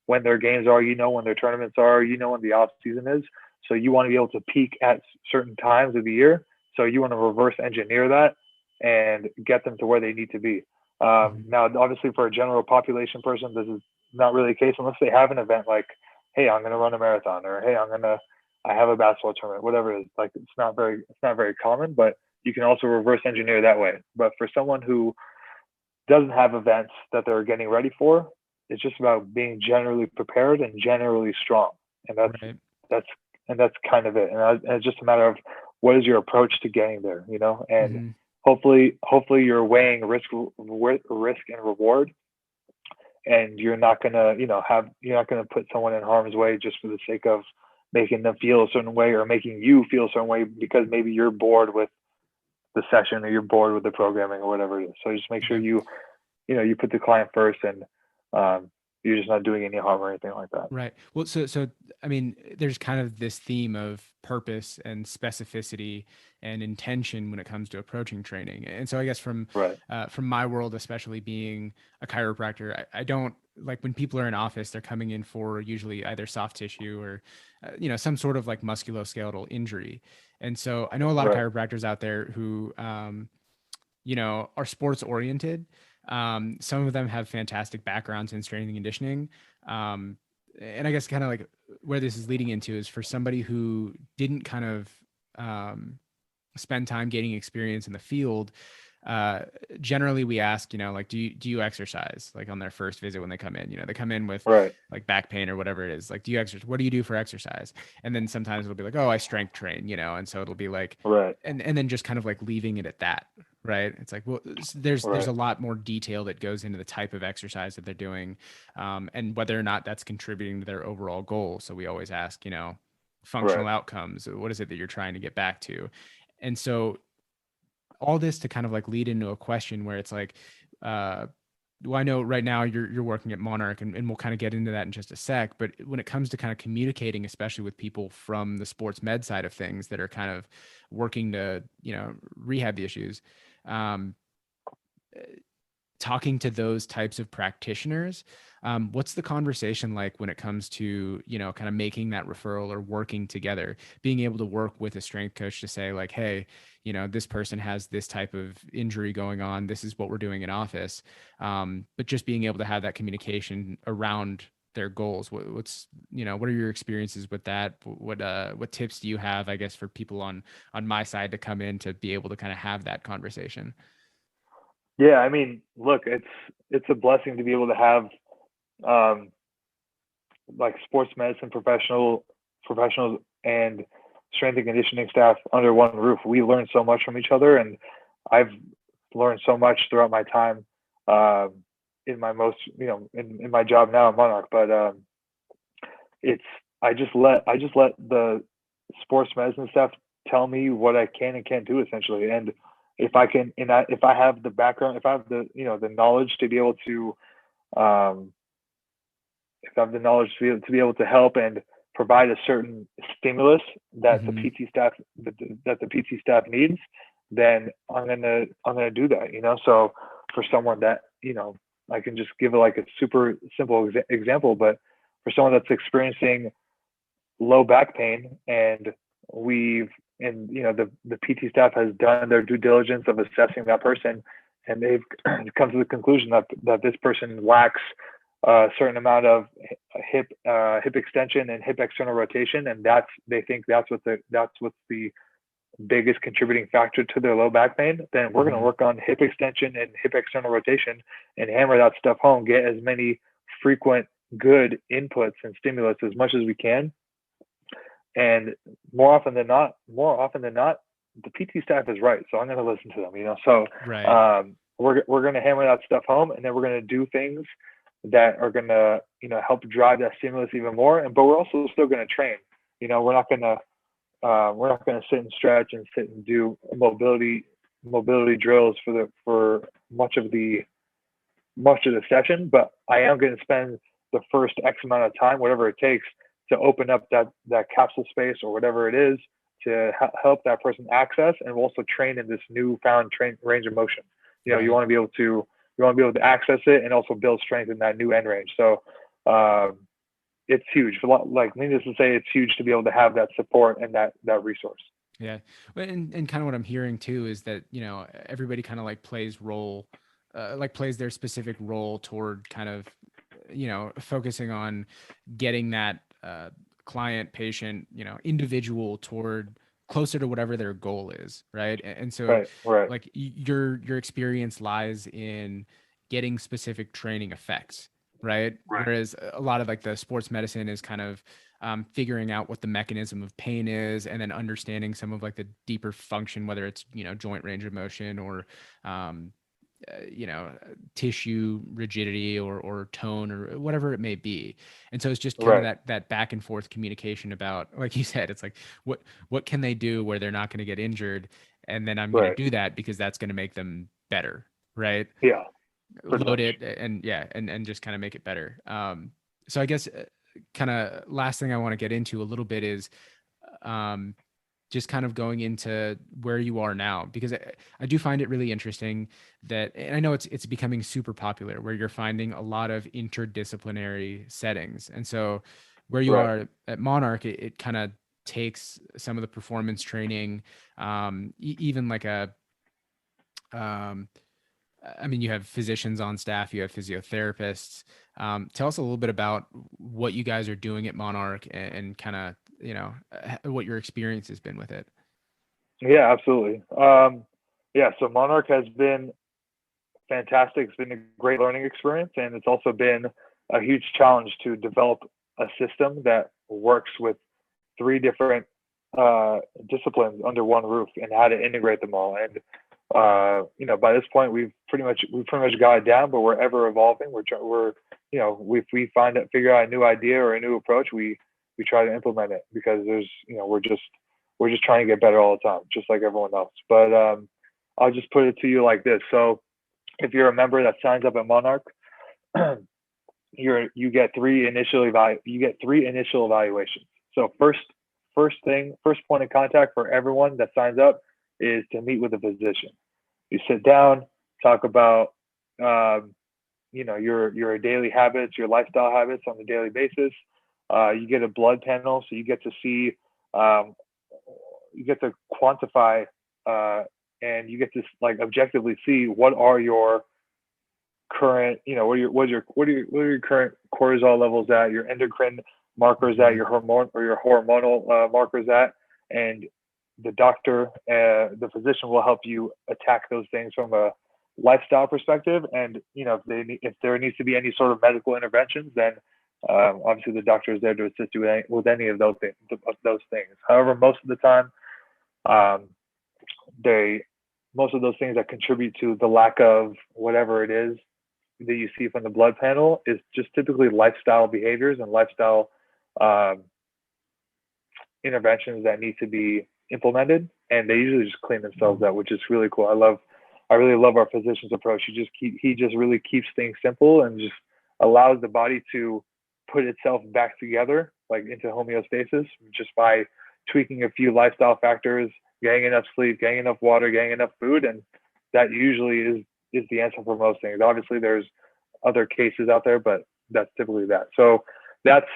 when their games are, when their tournaments are, when the off season is. So you want to be able to peak at certain times of the year. So you want to reverse engineer that and get them to where they need to be. Now, obviously, for a general population person, this is not really the case unless they have an event like, hey, I'm going to run a marathon, or hey, I have a basketball tournament, whatever it is. Like, it's not very common, but you can also reverse engineer that way. But for someone who doesn't have events that they're getting ready for, it's just about being generally prepared and generally strong. And that's kind of it. And it's just a matter of what is your approach to getting there, and hopefully you're weighing risk and reward, and you're not gonna put someone in harm's way just for the sake of making them feel a certain way or making you feel a certain way because maybe you're bored with the session or you're bored with the programming or whatever it is. So just make sure you put the client first, and you're just not doing any harm or anything like that. Right. Well, so I mean, there's kind of this theme of purpose and specificity and intention when it comes to approaching training. And so I guess from my world, especially being a chiropractor, I don't like when people are in office, they're coming in for usually either soft tissue or, some sort of like musculoskeletal injury. And so I know a lot of chiropractors out there who, are sports oriented. Some of them have fantastic backgrounds in strength and conditioning. And I guess kind of like where this is leading into is for somebody who didn't kind of spend time gaining experience in the field. Generally we ask, like, do you exercise, like on their first visit when they come in? They come in with like back pain or whatever it is. Like, do you exercise? What do you do for exercise? And then sometimes it'll be like, oh, I strength train, and so it'll be like, and then just kind of like leaving it at that. Right. It's like, well, there's a lot more detail that goes into the type of exercise that they're doing, and whether or not that's contributing to their overall goal. So we always ask, functional outcomes. What is it that you're trying to get back to? And so all this to kind of like lead into a question where it's like, well, I know right now you're working at Monarch, and we'll kind of get into that in just a sec. But when it comes to kind of communicating, especially with people from the sports med side of things that are kind of working to, rehab the issues, talking to those types of practitioners, what's the conversation like when it comes to, kind of making that referral or working together, being able to work with a strength coach to say like, hey, this person has this type of injury going on. This is what we're doing in office. But just being able to have that communication around their goals. What are your experiences with that? What tips do you have, I guess, for people on my side to come in to be able to kind of have that conversation? Yeah, I mean, look, it's a blessing to be able to have like sports medicine professionals and strength and conditioning staff under one roof. We learn so much from each other, and I've learned so much throughout my time in my in my job now at Monarch. But I just let the sports medicine staff tell me what I can and can't do essentially. And if I can, if I have the background, if I have the the knowledge to be able to if I have the knowledge to be able to help and provide a certain stimulus that the PT staff that the PT staff needs, then I'm gonna do that. So for someone that I can just give it like a super simple example, but for someone that's experiencing low back pain and the PT staff has done their due diligence of assessing that person, and they've come to the conclusion that this person lacks a certain amount of hip extension and hip external rotation, and they think that's what's the biggest contributing factor to their low back pain. Then we're going to work on hip extension and hip external rotation and hammer that stuff home. Get as many frequent good inputs and stimulus as much as we can. And more often than not, the PT staff is right. So I'm going to listen to them, So right. We're going to hammer that stuff home, and then we're going to do things that are going to, help drive that stimulus even more. But we're also still going to train. We're not going to sit and stretch and sit and do mobility drills for much of the session. But I am going to spend the first X amount of time, whatever it takes, to open up that capsule space or whatever it is to help that person access, and also train in this newfound range of motion. Right. You want to be able to access it and also build strength in that new end range. So it's huge. Like needless to say, it's huge to be able to have that support and that resource. Yeah. And kind of what I'm hearing too is that, everybody kind of like plays their specific role toward kind of, focusing on getting that client, patient, individual toward closer to whatever their goal is. Right. And so right. like your experience lies in getting specific training effects. Right. Whereas a lot of like the sports medicine is kind of figuring out what the mechanism of pain is, and then understanding some of like the deeper function, whether it's, joint range of motion or, tissue rigidity or tone or whatever it may be. And so it's just kind of that back and forth communication about, like you said, it's like, what can they do where they're not going to get injured? And then I'm going to do that because that's going to make them better. Right. Yeah. Load it and just kind of make it better. So I guess kind of last thing I want to get into a little bit is just kind of going into where you are now, because I do find it really interesting that, and I know it's becoming super popular, where you're finding a lot of interdisciplinary settings. And so where you are at Monarch, it kind of takes some of the performance training, even like you have physicians on staff, you have physiotherapists. Tell us a little bit about what you guys are doing at Monarch and kind of, what your experience has been with it. Yeah, absolutely. So Monarch has been fantastic. It's been a great learning experience, and it's also been a huge challenge to develop a system that works with 3 different disciplines under one roof, and how to integrate them all. And by this point, we've pretty much got it down, but we're ever evolving. If we figure out a new idea or a new approach, we try to implement it, because there's, we're just trying to get better all the time, just like everyone else. But I'll just put it to you like this. So if you're a member that signs up at Monarch, you get 3 initial evaluations. So first point of contact for everyone that signs up is to meet with a physician. You sit down, talk about your daily habits, your lifestyle habits on a daily basis. You get a blood panel, so you get to see, you get to quantify, and you get to like objectively see what are your current, what are your current cortisol levels at, your endocrine markers at, your hormonal markers at, and the doctor, the physician will help you attack those things from a lifestyle perspective. And if there needs to be any sort of medical interventions, then obviously the doctor is there to assist you with any of those things. However, most of the time, most of those things that contribute to the lack of whatever it is that you see from the blood panel is just typically lifestyle behaviors and lifestyle interventions that need to be implemented, and they usually just clean themselves out, which is really cool. I really love our physician's approach. He just really keeps things simple and just allows the body to put itself back together, like into homeostasis, just by tweaking a few lifestyle factors, getting enough sleep, getting enough water, getting enough food, and that usually is the answer for most things. Obviously, there's other cases out there, but that's typically that. So that's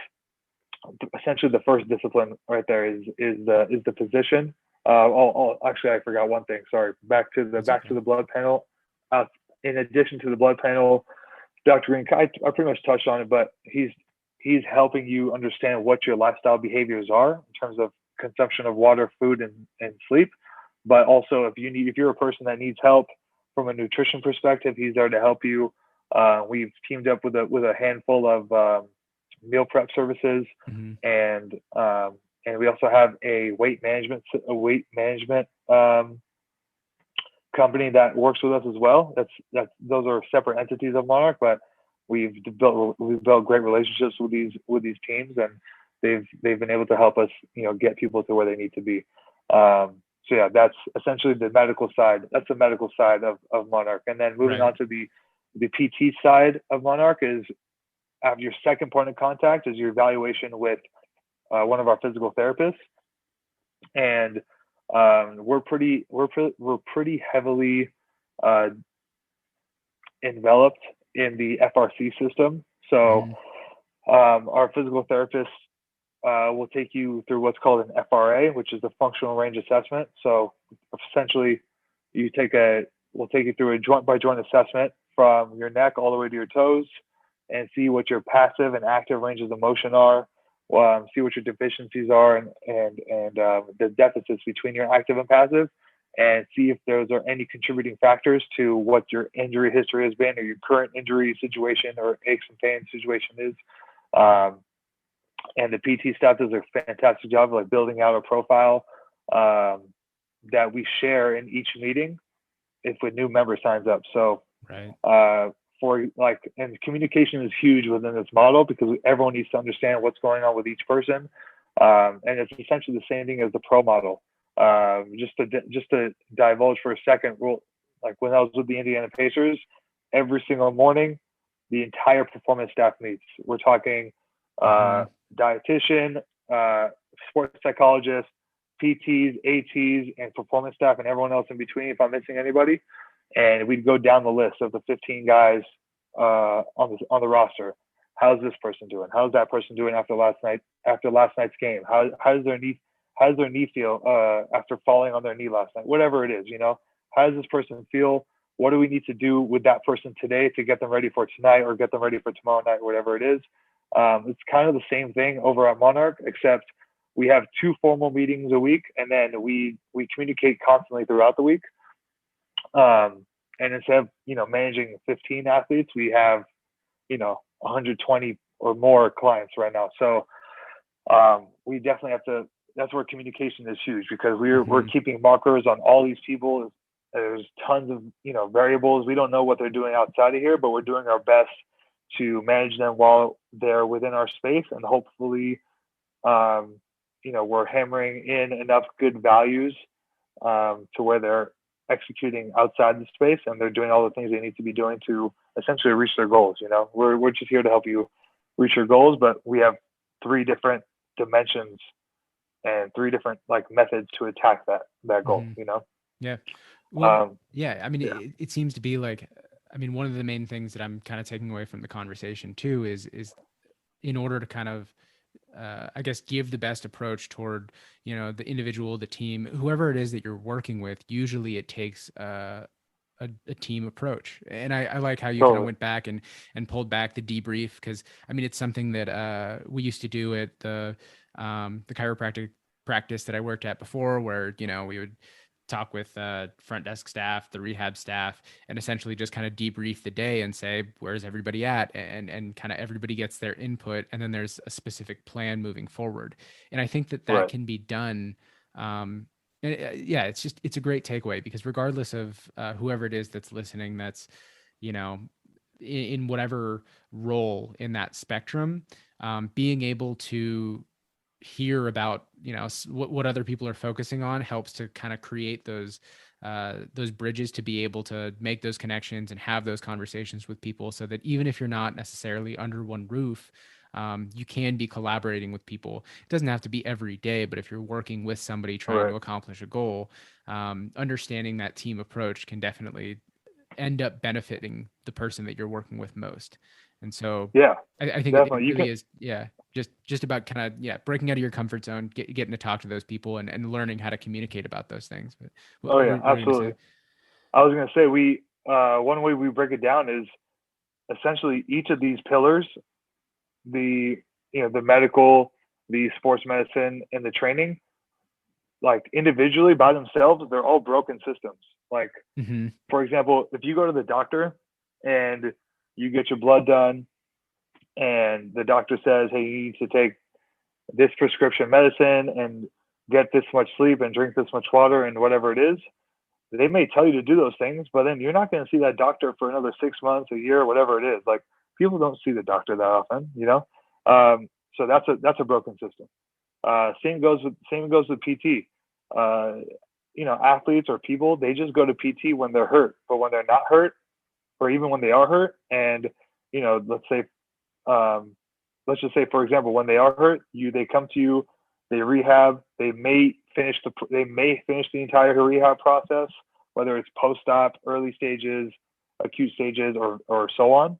essentially the first discipline right there is the physician. Actually, I forgot one thing. Sorry. Back to the blood panel. In addition to the blood panel, Dr. Green, I pretty much touched on it, but he's helping you understand what your lifestyle behaviors are in terms of consumption of water, food, and sleep. But also, if you're a person that needs help from a nutrition perspective, he's there to help you. We've teamed up with a handful of meal prep services, and we also have a weight management company that works with us as well. Those are separate entities of Monarch, but we've built great relationships with these teams, and they've been able to help us, get people to where they need to be. So yeah, that's essentially the medical side. That's the medical side of Monarch. And then moving on to the PT side of Monarch is, after your second point of contact is your evaluation with one of our physical therapists. And we're pretty heavily enveloped in the FRC system. So our physical therapist will take you through what's called an FRA, which is the functional range assessment. So essentially, we'll take you through a joint by joint assessment from your neck all the way to your toes, and see what your passive and active ranges of motion are. See what your deficiencies are and the deficits between your active and passive, and see if those are any contributing factors to what your injury history has been, or your current injury situation or aches and pain situation is. And the PT staff does a fantastic job of like building out a profile that we share in each meeting if a new member signs up. So and communication is huge within this model, because everyone needs to understand what's going on with each person. And it's essentially the same thing as the pro model. Just to divulge for a second, like when I was with the Indiana Pacers, every single morning, the entire performance staff meets. We're talking dietitian, sports psychologist, PTs, ATs, and performance staff, and everyone else in between if I'm missing anybody. And we'd go down the list of the 15 guys on the roster. How's this person doing? How's that person doing after last night's game? How does their knee feel after falling on their knee last night? Whatever it is, how does this person feel? What do we need to do with that person today to get them ready for tonight, or get them ready for tomorrow night, whatever it is? It's kind of the same thing over at Monarch, except we have 2 formal meetings a week, and then we communicate constantly throughout the week. And instead of, managing 15 athletes, we have, 120 or more clients right now. So we definitely have to, that's where communication is huge, because we're keeping markers on all these people. There's tons of, variables. We don't know what they're doing outside of here, but we're doing our best to manage them while they're within our space. And hopefully, we're hammering in enough good values to where they're executing outside the space, and they're doing all the things they need to be doing to essentially reach their goals. We're just here to help you reach your goals, but we have 3 different dimensions and 3 different methods to attack that goal. Yeah. Well, I mean, it seems to be like I mean, one of the main things that I'm kind of taking away from the conversation too is in order to kind of I guess give the best approach toward, the individual, the team, whoever it is that you're working with. Usually it takes a team approach. And I like how you kind of Totally. went back and pulled back the debrief, because I mean, it's something that we used to do at the chiropractic practice that I worked at before, where, we would talk with front desk staff, the rehab staff, and essentially just kind of debrief the day and say, where's everybody at? And kind of everybody gets their input. And then there's a specific plan moving forward. And I think that Right. can be done. Yeah, it's a great takeaway, because regardless of whoever it is that's listening, that's, you know, in whatever role in that spectrum, being able to hear about, what other people are focusing on helps to kind of create those bridges to be able to make those connections and have those conversations with people, so that even if you're not necessarily under one roof, you can be collaborating with people. It doesn't have to be every day, but if you're working with somebody trying Right. to accomplish a goal, understanding that team approach can definitely end up benefiting the person that you're working with most. And so Yeah, I think it definitely. You really can. is, yeah, just about kind of, yeah, breaking out of your comfort zone, getting to talk to those people, and learning how to communicate about those things. But Oh what yeah, were you gonna say? absolutely. I was gonna say one way we break it down is essentially each of these pillars, the the medical, the sports medicine, and the training, like individually by themselves, they're all broken systems. Like Mm-hmm. for example, if you go to the doctor and you get your blood done, and the doctor says, hey, you need to take this prescription medicine and get this much sleep and drink this much water and whatever it is, they may tell you to do those things, but then you're not going to see that doctor for another 6 months, a year, whatever it is. Like people don't see the doctor that often, so that's a broken system. Same goes with PT. Athletes or people, they just go to PT when they're hurt, but when they're not hurt, or even when they are hurt, and you know, let's say um, let's just say, for example, when they are hurt, they come to you, they rehab, they may finish the entire rehab process, whether it's post-op, early stages, acute stages, or so on,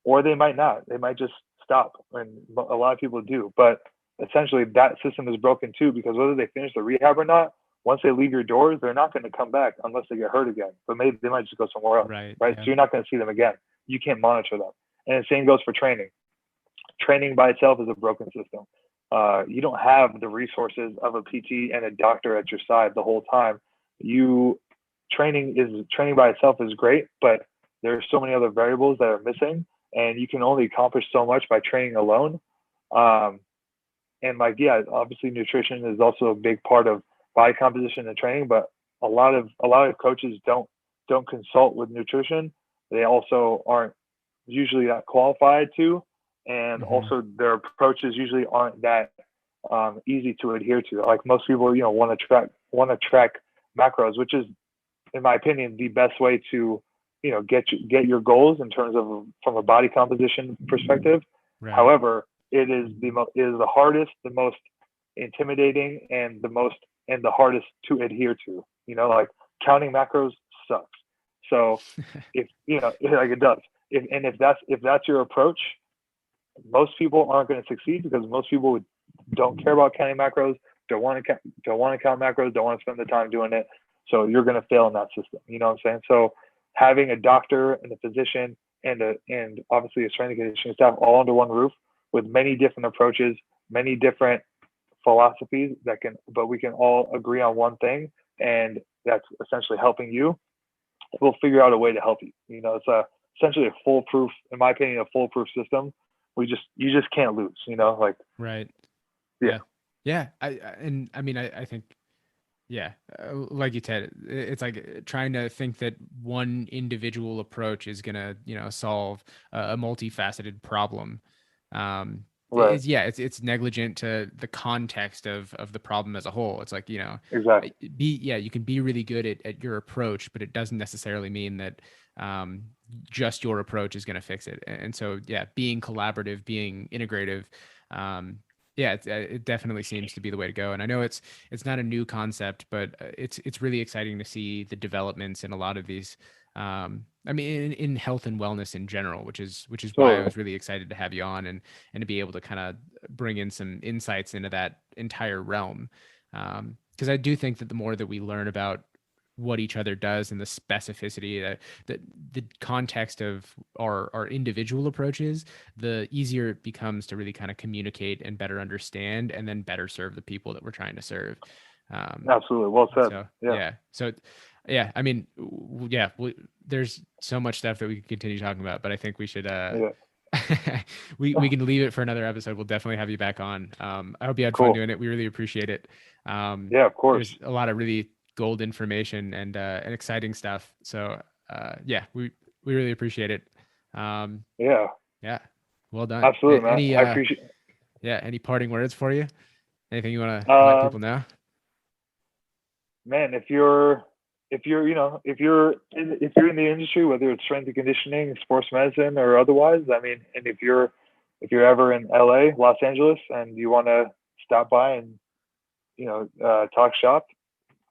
or they might not. They might just stop, and a lot of people do. But essentially, that system is broken too, because whether they finish the rehab or not, once they leave your doors, they're not going to come back unless they get hurt again. But maybe they might just go somewhere else, Right. right? Yeah. So you're not going to see them again. You can't monitor them. And the same goes for training. Training by itself is a broken system. You don't have the resources of a PT and a doctor at your side the whole time. You training by itself is great, but there are so many other variables that are missing, and you can only accomplish so much by training alone. Um, and like, yeah, obviously nutrition is also a big part of body composition and training, but a lot of coaches don't consult with nutrition. They also aren't usually that qualified to, and Mm-hmm. also their approaches usually aren't that easy to adhere to. Like most people, want to track macros, which is, in my opinion, the best way to, get your goals in terms of from a body composition perspective. Right. However, it is the hardest, the most intimidating, and the hardest to adhere to. Like counting macros sucks. So if like it does, if that's your approach, most people aren't going to succeed, because most people don't care about counting macros, don't want to count macros, don't want to spend the time doing it. So you're going to fail in that system. You know what I'm saying? So having a doctor and a physician and obviously a strength and conditioning staff all under one roof with many different approaches, many different philosophies but we can all agree on one thing, and that's essentially helping you. We'll figure out a way to help you. It's essentially a foolproof, in my opinion, a foolproof system. You just can't lose. Like Right. yeah, Yeah. Yeah. And I mean, I think, yeah, like you said, it's like trying to think that one individual approach is gonna, solve a multifaceted problem. right, It's negligent to the context of the problem as a whole. It's like, exactly, you can be really good at your approach, but it doesn't necessarily mean that um, just your approach is going to fix it. And so, yeah, being collaborative, being integrative, yeah, it definitely seems to be the way to go. And I know it's not a new concept, but it's really exciting to see the developments in a lot of these I mean, in health and wellness in general, which is why I Totally. was really excited to have you on and to be able to kind of bring in some insights into that entire realm. Because I do think that the more that we learn about what each other does and the specificity that the context of our individual approaches, the easier it becomes to really kind of communicate and better understand and then better serve the people that we're trying to serve. Absolutely. Well said. So Yeah. yeah, so yeah, I mean, yeah, there's so much stuff that we can continue talking about, but I think we should Yeah. we can leave it for another episode. We'll definitely have you back on. I hope you had fun Cool. doing it. We really appreciate it. Yeah, of course. There's a lot of really gold information and exciting stuff. So yeah, we really appreciate it. Yeah. Yeah, well done. Absolutely, man. Any I appreciate. yeah, any parting words for you? Anything you want to let people Um, know? Man, if you're in the industry, whether it's strength and conditioning, sports medicine, or otherwise, I mean, and if you're ever in LA, Los Angeles, and you want to stop by and talk shop,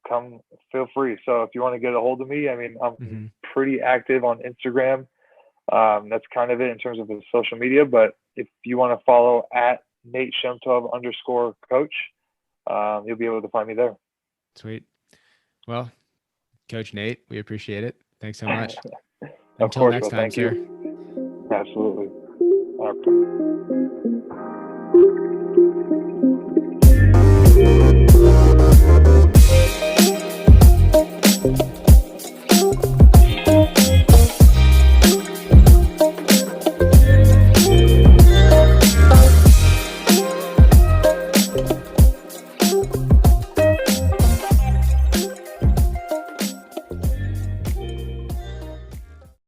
come, feel free. So if you want to get a hold of me, I mean, I'm Mm-hmm. pretty active on Instagram. That's kind of it in terms of the social media. But if you want to follow at Nate Shemtov _coach, you'll be able to find me there. Sweet. Well, Coach Nate, we appreciate it. Thanks so much. Of Until course, next well, time, thank sir. you. Absolutely.